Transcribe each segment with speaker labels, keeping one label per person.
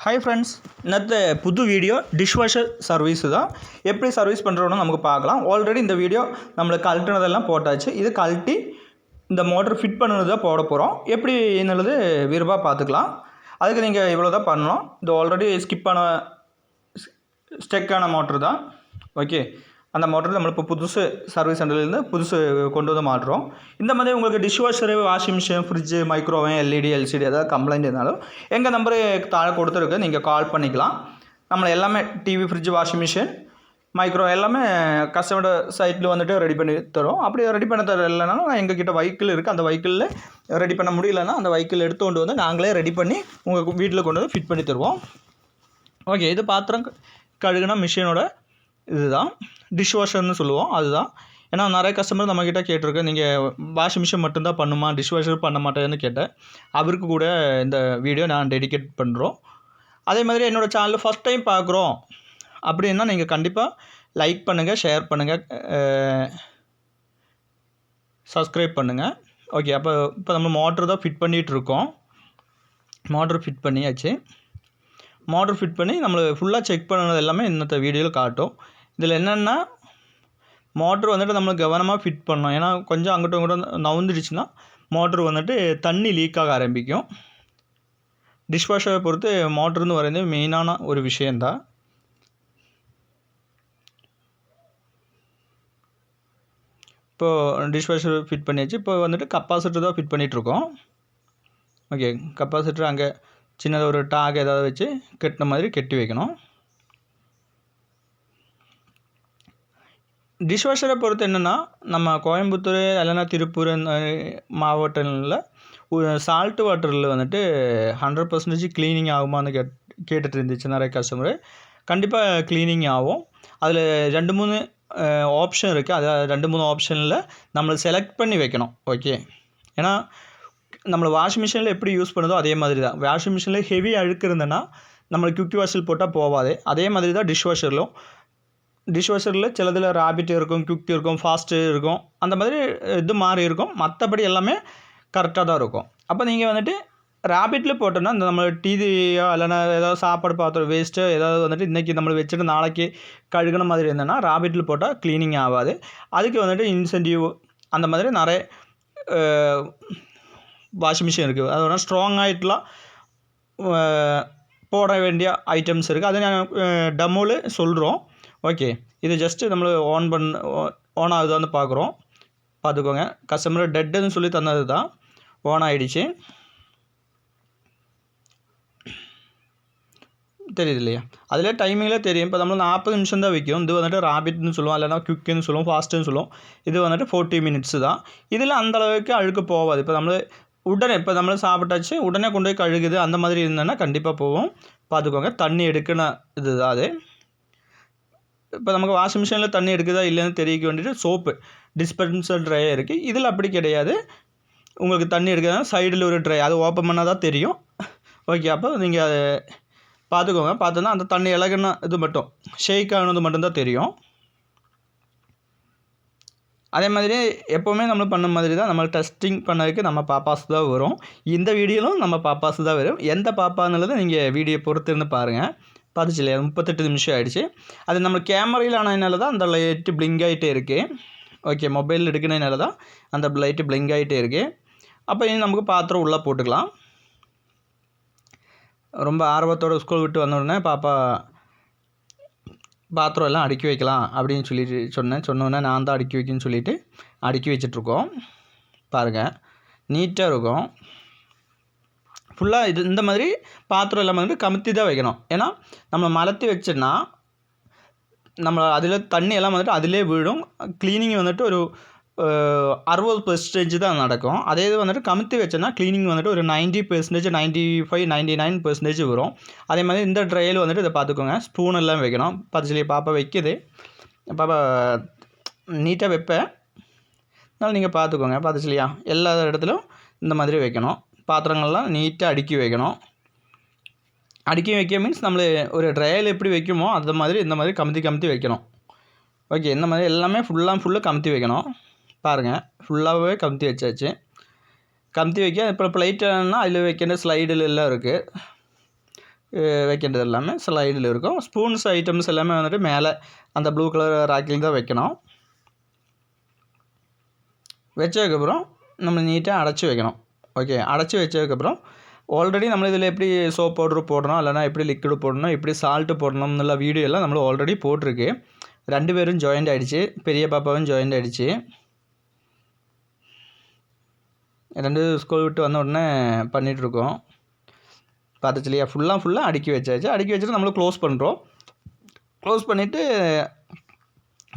Speaker 1: Hi friends, இன்னத்த புது video dishwasher service தான். எப்படி சர்வீஸ் பண்ணுறோன்னு நமக்கு பார்க்கலாம். ஆல்ரெடி இந்த வீடியோ நம்மளுக்கு கழட்டினதெல்லாம் போட்டாச்சு. இது கழட்டி இந்த மோட்டர் ஃபிட் பண்ணுறது தான் போட போகிறோம். எப்படி என்னது விரிவாக பார்த்துக்கலாம். அதுக்கு நீங்கள் இவ்வளோ தான் பண்ணணும். இது ஆல்ரெடி ஸ்கிப் ஆன ஸ்டெக்கான மோட்ரு தான். ஓகே, அந்த மோட்டர் நம்ம இப்போ புதுசு சர்வீஸ் சென்டர்லேருந்து புதுசு கொண்டு வந்து மாட்டுறோம். இந்த மாதிரி உங்களுக்கு dishwasher, washing machine, fridge, microwave, LED, LCD ஏதாவது கம்ப்ளைண்ட் இருந்தாலும் எங்கள் நம்பரு தாழെ கொடுத்துருக்கு, நீங்கள் கால் பண்ணிக்கலாம். நம்மளை எல்லாமே TV, fridge, washing machine, micro எல்லாமே கஸ்டமர் சைட்டில் வந்துட்டு ரெடி பண்ணி தரோம். அப்படி ரெடி பண்ண தரலைனாலும் எங்ககிட்ட வெஹிக்கிள் இருக்குது. அந்த வெஹிக்கிளில் ரெடி பண்ண முடியலன்னா அந்த வெஹிக்கிள் எடுத்து கொண்டு வந்து நாங்களே ரெடி பண்ணி உங்கள் வீட்டில் கொண்டு வந்து ஃபிட் பண்ணி தருவோம். ஓகே, இது பாத்திரம் கழுகுன மிஷினோட இதுதான் டிஷ்வாஷர்னு சொல்லுவோம். அதுதான். ஏன்னா நிறைய கஸ்டமர் நம்மக்கிட்ட கேட்டிருக்கு, நீங்கள் வாஷிங் மிஷின் மட்டும்தான் பண்ணுமா, டிஷ்வாஷர் பண்ண மாட்டேன்னு கேட்டேன். அவருக்கு கூட இந்த வீடியோ நான் டெடிகேட் பண்ணுறோம். அதே மாதிரி என்னோடய சேனலில் ஃபஸ்ட் டைம் பார்க்குறோம் அப்படின்னா நீங்கள் கண்டிப்பாக லைக் பண்ணுங்கள், ஷேர் பண்ணுங்கள், சப்ஸ்கிரைப் பண்ணுங்கள். ஓகே, இப்போ நம்ம மோட்ரு தான் ஃபிட் பண்ணிகிட்ருக்கோம். மோட்ரு ஃபிட் பண்ணியாச்சு. மோட்ரு ஃபிட் பண்ணி நம்மளை ஃபுல்லாக செக் பண்ணது எல்லாமே இன்னத்த வீடியோவில் காட்டும். இதில் என்னென்னா மோட்ரு வந்துட்டு நம்மளுக்கு கவனமாக ஃபிட் பண்ணணும். ஏன்னா கொஞ்சம் அங்கிட்டும் இங்கிட்டும் நவுந்துடுச்சுன்னா மோட்ரு வந்துட்டு தண்ணி லீக் ஆக ஆரம்பிக்கும். டிஷ்வாஷரை பொறுத்து மோட்ருன்னு வரைந்து மெயினான ஒரு விஷயந்தான். இப்போது டிஷ்வாஷர் ஃபிட் பண்ணியாச்சு. இப்போ வந்துட்டு கப்பாசிட்டர் தான் ஃபிட் பண்ணிகிட்ருக்கோம். ஓகே, கப்பாசிட்டர் அங்கே சின்னதாக ஒரு டாக் ஏதாவது வச்சு கட்டின மாதிரி கட்டி வைக்கணும். டிஷ்வாஷரை பொறுத்து என்னென்னா நம்ம கோயம்புத்தூர் இல்லைன்னா திருப்பூர் மாவட்டங்களில் சால்ட்டு வாட்டரில் வந்துட்டு 100% க்ளீனிங் ஆகுமான்னு கேட்டுட்டு இருந்துச்சு நிறைய கஸ்டமரு. கண்டிப்பாக க்ளீனிங் ஆகும். அதில் 2-3 ஆப்ஷன் இருக்குது. அதாவது 2-3 ஆப்ஷனில் நம்மளை செலக்ட் பண்ணி வைக்கணும். ஓகே, ஏன்னா நம்மளை வாஷிங் மிஷினில் எப்படி யூஸ் பண்ணுதோ அதே மாதிரி தான். வாஷிங் மிஷினில் ஹெவி அழுக்கு இருந்ததுன்னா நம்மளுக்கு குவிக் வாஷில் போட்டால் போகாது. அதே மாதிரி தான் டிஷ்வாஷரில் சிலதில் ராபிட் இருக்கும், குவிக் இருக்கும், ஃபாஸ்ட்டு இருக்கும், அந்த மாதிரி இது மாறி இருக்கும். மற்றபடி எல்லாமே கரெக்டாக தான் இருக்கும். அப்போ நீங்கள் வந்துட்டு ராபிட்டில் போட்டோன்னா இந்த நம்ம டீயோ இல்லைனா ஏதாவது சாப்பாடு பாத்திரம் வேஸ்ட்டு ஏதாவது வந்துட்டு இன்றைக்கி நம்மளை வச்சுட்டு நாளைக்கு கழுகுன மாதிரி இருந்ததுன்னா ராபிட்டில் போட்டால் க்ளீனிங் ஆகாது. அதுக்கு வந்துட்டு இன்சென்டிவ் அந்த மாதிரி நிறைய வாஷிங் மிஷின் இருக்குது. அதோட ஸ்ட்ராங் ஆகிட்டுலாம் போட வேண்டிய ஐட்டம்ஸ் இருக்குது. அதை நான் டெமோவில் சொல்கிறோம். ஓகே, இது ஜஸ்ட்டு நம்மளை ஆன் ஆகுதான்னு பார்த்துக்கோங்க. கஸ்டமர் டெட்டுன்னு சொல்லி தந்தது தான், ஆன் ஆகிடுச்சு. தெரியுது இல்லையா? அதில் டைமிங்கில் தெரியும். இப்போ நம்மளுக்கு 40 நிமிஷம் தான் வைக்கும். இது வந்துட்டு ராபிட்னு சொல்லுவோம், இல்லைனா குவிக்குன்னு சொல்லுவோம், ஃபாஸ்ட்டுன்னு சொல்லுவோம். இது வந்துட்டு 40 மினிட்ஸு தான். இதில் அந்தளவுக்கு அழுக்கு போகாது. இப்போ நம்ம சாப்பிட்டாச்சு உடனே கொண்டு போய் கழுகுது அந்த மாதிரி இருந்ததுன்னா கண்டிப்பாக போகும். பார்த்துக்கோங்க. தண்ணி எடுக்கணும், இது தான் அது. இப்போ நமக்கு வாஷிங் மிஷினில் தண்ணி எடுக்குதா இல்லைன்னு தெரியக்க வேண்டிட்டு சோப்பு டிஸ்பென்சர் ட்ரை இருக்குது. இதில் அப்படி கிடையாது. உங்களுக்கு தண்ணி எடுக்கிறதா சைடில் ஒரு ட்ரை, அது ஓப்பன் பண்ணால் தான் தெரியும். ஓகே, அப்போ நீங்கள் அதை பார்த்துக்கோங்க. பார்த்தோன்னா அந்த தண்ணி இலகுன இது மட்டும் ஷேக் ஆனது மட்டும்தான் தெரியும். அதே மாதிரி எப்போவுமே நம்ம பண்ண மாதிரி தான் நம்ம டெஸ்டிங் பண்ணதுக்கு நம்ம பாப்பாஸ் தான் வரும். இந்த வீடியோலும் நம்ம பாப்பாஸ் தான் வரும். எந்த பாப்பான்னுள்ளதை நீங்கள் வீடியோ பொறுத்து இருந்து பாருங்கள். பார்த்துச்சு இல்லையா? 38 நிமிஷம் ஆகிடுச்சு. அது நம்ம கேமரையில் ஆனதுனால தான் அந்த லைட்டு பிளிங்க் ஆகிட்டே இருக்குது. ஓகே, மொபைல் எடுக்கிறதுனால தான் அந்த லைட்டு பிளிங்க் ஆகிட்டே இருக்குது. அப்போ இனி நமக்கு பாத்திரம் உள்ளே போட்டுக்கலாம். ரொம்ப ஆர்வத்தோடு ஸ்கூல் விட்டு வந்தோடனே பாப்பா பாத்திரம் எல்லாம் அடுக்கி வைக்கலாம் அப்படின்னு சொல்லிட்டு சொன்னோன்னே நான் தான் அடுக்கி வைக்கணும்னு சொல்லிவிட்டு அடுக்கி வச்சிட்ருக்கோம். பாருங்கள், நீட்டாக இருக்கும். ஃபுல்லாக இந்த மாதிரி பாத்திரம் எல்லாம் வந்துட்டு கமுத்தி தான் வைக்கணும். ஏன்னா நம்ம மலர்த்தி வச்சோன்னா நம்ம அதில் தண்ணி எல்லாம் வந்துட்டு அதிலே விழும். க்ளீனிங் வந்துட்டு ஒரு 60% தான் நடக்கும். அதே இது வந்துட்டு கமுத்தி வச்சோன்னா க்ளீனிங் வந்துட்டு ஒரு 90%, 95, 99% வரும். அதே மாதிரி இந்த ட்ரையில் வந்துட்டு இதை பார்த்துக்கோங்க. ஸ்பூன் எல்லாம் வைக்கணும். பார்த்துச்சு பாப்பா வைக்கிது. பாப்பா நீட்டாக வைப்பேன். அதனால் நீங்கள் பார்த்துக்கோங்க. பார்த்துச்சு இல்லையா? எல்லா இடத்துலையும் இந்த மாதிரி வைக்கணும். பாத்திரங்கள்லாம் நீட்டாக அடுக்கி வைக்கணும். அடுக்கி வைக்க மீன்ஸ் நம்மளே ஒரு ட்ரையில் எப்படி வைக்குமோ அந்த மாதிரி இந்த மாதிரி கமுத்தி வைக்கணும். ஓகே, இந்த மாதிரி எல்லாமே ஃபுல்லாக கமுத்தி வைக்கணும். பாருங்கள், ஃபுல்லாகவே கமுத்தி வச்சாச்சு. கமுத்தி வைக்க இப்போ ப்ளைட்டுன்னா அதில் வைக்கிற ஸ்லைடில் எல்லாம் இருக்குது. வைக்கின்றது எல்லாமே ஸ்லைடில் இருக்கும். ஸ்பூன்ஸ் ஐட்டம்ஸ் எல்லாமே வந்துட்டு மேலே அந்த ப்ளூ கலர் ராக்கில் தான் வைக்கணும். வச்சதுக்கப்புறம் நம்ம நீட்டாக அடைச்சி வைக்கணும். ஓகே, அடைச்சி வச்சதுக்கப்புறம் ஆல்ரெடி நம்ம இதில் எப்படி சோப் பவுட்ரு போடணும், இல்லைனா எப்படி லிக்விடு போடணும், எப்படி சால்ட்டு போடணும்னுள்ள வீடியோ எல்லாம் நம்மளும் ஆல்ரெடி போட்டிருக்கு. 2 பேரும் ஜாயிண்ட் ஆகிடுச்சு, பெரிய பாப்பாவும் ஜாயிண்ட் ஆகிடுச்சு. 2 ஸ்கூல் விட்டு வந்த உடனே பண்ணிகிட்ருக்கோம். பார்த்துச்சு இல்லையா? ஃபுல்லாக அடுக்கி வச்சாச்சு. அடுக்கி வச்சுட்டு நம்மளும் க்ளோஸ் பண்ணுறோம். க்ளோஸ் பண்ணிவிட்டு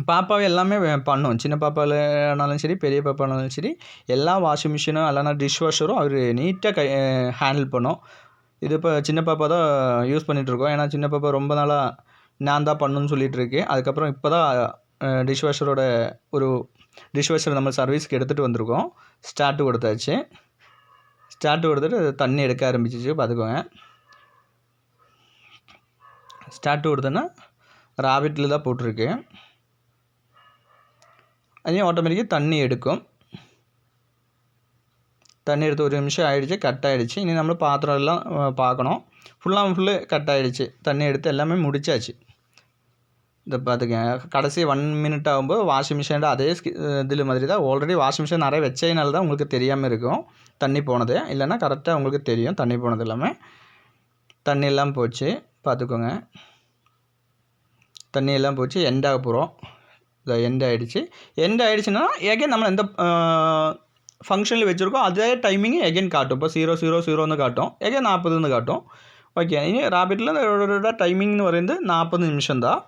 Speaker 1: பாப்பாவை எல்லாமே பண்ணும். சின்ன பாப்பானாலும் சரி, பெரிய பாப்பானாலும் சரி, எல்லா வாஷிங் மிஷினும் இல்லைனா டிஷ் வாஷரும் அவர் நீட்டாக ஹேண்டில் பண்ணும். இது இப்போ சின்ன பாப்பா தான் யூஸ் பண்ணிகிட்ருக்கோம். ஏன்னா சின்ன பாப்பா ரொம்ப நாளாக நான் தான் பண்ணணுன்னு சொல்லிகிட்ருக்கு. அதுக்கப்புறம் இப்போ தான் டிஷ் வாஷர் நம்ம சர்வீஸ்க்கு எடுத்துகிட்டு வந்திருக்கோம். ஸ்டார்ட்டு கொடுத்தாச்சு. ஸ்டார்ட்டு கொடுத்துட்டு தண்ணி எடுக்க ஆரம்பிச்சிச்சு. பார்த்துக்கோங்க. ஸ்டார்ட்டு கொடுத்தோன்னா ராபிட்டில் தான் போட்டிருக்கு. அதையும் ஆட்டோமேட்டிக்காக தண்ணி எடுக்கும். தண்ணி எடுத்து 1 நிமிஷம் ஆகிடுச்சு, கட் ஆகிடுச்சு. இனி நம்ம பாத்திரம் எல்லாம் பார்க்கணும். ஃபுல்லு கட் ஆகிடுச்சு. தண்ணி எடுத்து எல்லாமே முடிச்சாச்சு. இதை பார்த்துக்கங்க. கடைசி 1 மினிட் ஆகும்போது வாஷிங் மிஷின் அதே இதில் மாதிரி தான். ஆல்ரெடி வாஷிங் மிஷின் நிறைய வச்சதுனால தான் உங்களுக்கு தெரியாமல் இருக்கும் தண்ணி போனது. இல்லைன்னா கரெக்டாக உங்களுக்கு தெரியும் தண்ணி போனது எல்லாமே. தண்ணி எல்லாம் போச்சு. பார்த்துக்கோங்க. தண்ணி எல்லாம் போச்சு. எண்ட் ஆக போகிறோம். இதை எண்ட் ஆகிடுச்சு. எண்ட் ஆகிடுச்சுன்னா எகைன் நம்ம எந்த ஃபங்க்ஷனில் வச்சுருக்கோம் அதே டைமிங்கு எகைன் காட்டும். இப்போ 0:00 காட்டும், எகைன் 40 காட்டும். ஓகே, இனி ராபிட்டில் டைமிங்னு வரைந்து 40 நிமிஷம் தான்.